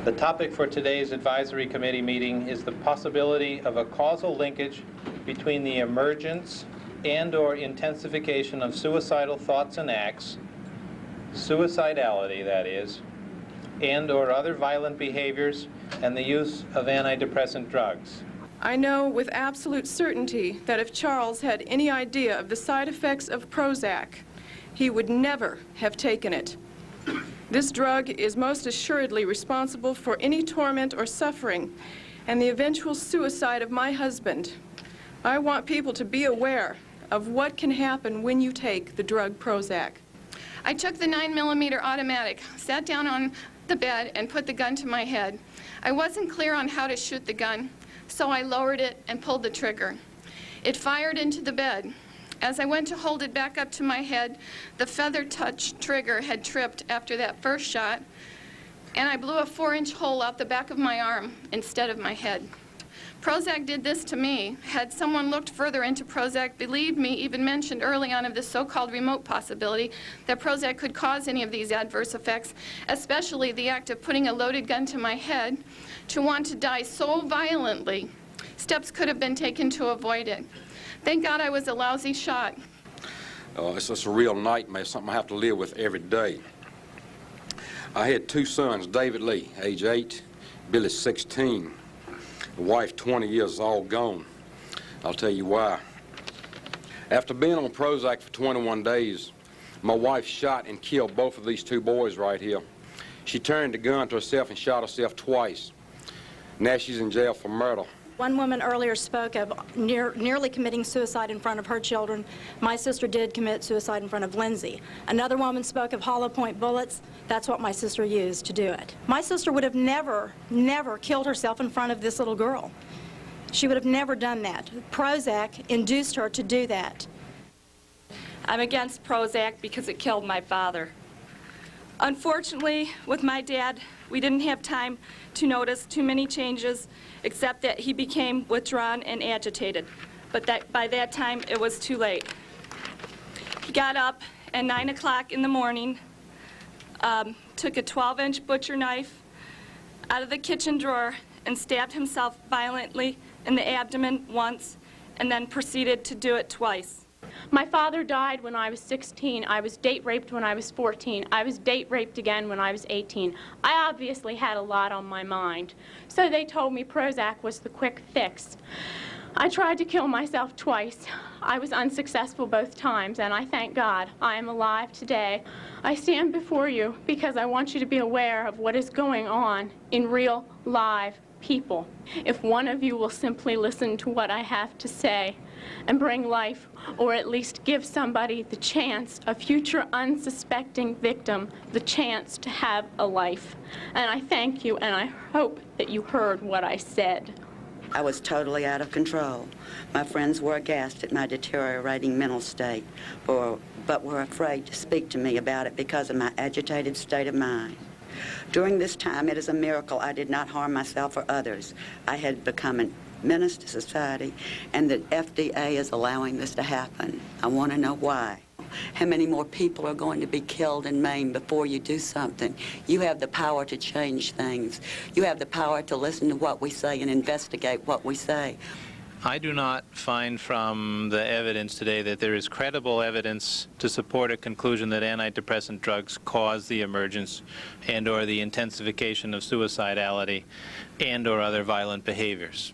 The topic for today's advisory committee meeting is the possibility of a causal linkage between the emergence and/or intensification of suicidal thoughts and acts, suicidality that is, and/or other violent behaviors, and the use of antidepressant drugs. I know with absolute certainty that if Charles had any idea of the side effects of Prozac, he would never have taken it. This drug is most assuredly responsible for any torment or suffering and the eventual suicide of my husband. I want people to be aware of what can happen when you take the drug Prozac. I took the 9mm automatic, sat down on the bed, and put the gun to my head. I wasn't clear on how to shoot the gun, so I lowered it and pulled the trigger. It fired into the bed. As I went to hold it back up to my head, the feather touch trigger had tripped after that first shot, and I blew a 4-inch hole out the back of my arm instead of my head. Prozac did this to me. Had someone looked further into Prozac, believed me, even mentioned early on of the so-called remote possibility that Prozac could cause any of these adverse effects, especially the act of putting a loaded gun to my head, to want to die so violently, steps could have been taken to avoid it. Thank God I was a lousy shot. It's just a real nightmare, something I have to live with every day. I had 2 sons, David Lee, age 8, Billy, 16. The wife, 20 years, all gone. I'll tell you why. After being on Prozac for 21 days, my wife shot and killed both of these 2 boys right here. She turned the gun to herself and shot herself twice. Now she's in jail for murder. One woman earlier spoke of nearly committing suicide in front of her children. My sister did commit suicide in front of Lindsay. Another woman spoke of hollow point bullets. That's what my sister used to do it. My sister would have never killed herself in front of this little girl. She would have never done that. Prozac induced her to do that. I'm against Prozac because it killed my father. Unfortunately, with my dad, we didn't have time to notice too many changes, except that he became withdrawn and agitated. But by that time, it was too late. He got up at 9 o'clock in the morning, took a 12-inch butcher knife out of the kitchen drawer and stabbed himself violently in the abdomen once, and then proceeded to do it twice. My father died when I was 16. I was date raped when I was 14. I was date raped again when I was 18. I obviously had a lot on my mind. So they told me Prozac was the quick fix. I tried to kill myself twice. I was unsuccessful both times, and I thank God I am alive today. I stand before you because I want you to be aware of what is going on in real, live people. If one of you will simply listen to what I have to say and bring life, or at least give somebody the chance, a future unsuspecting victim, the chance to have a life. And I thank you, and I hope that you heard what I said. I was totally out of control. My friends were aghast at my deteriorating mental state, but were afraid to speak to me about it because of my agitated state of mind. During this time, it is a miracle I did not harm myself or others. I had become a menace to society, and the FDA is allowing this to happen. I want to know why. How many more people are going to be killed and maimed before you do something? You have the power to change things. You have the power to listen to what we say and investigate what we say. I do not find from the evidence today that there is credible evidence to support a conclusion that antidepressant drugs cause the emergence and/or the intensification of suicidality and/or other violent behaviors.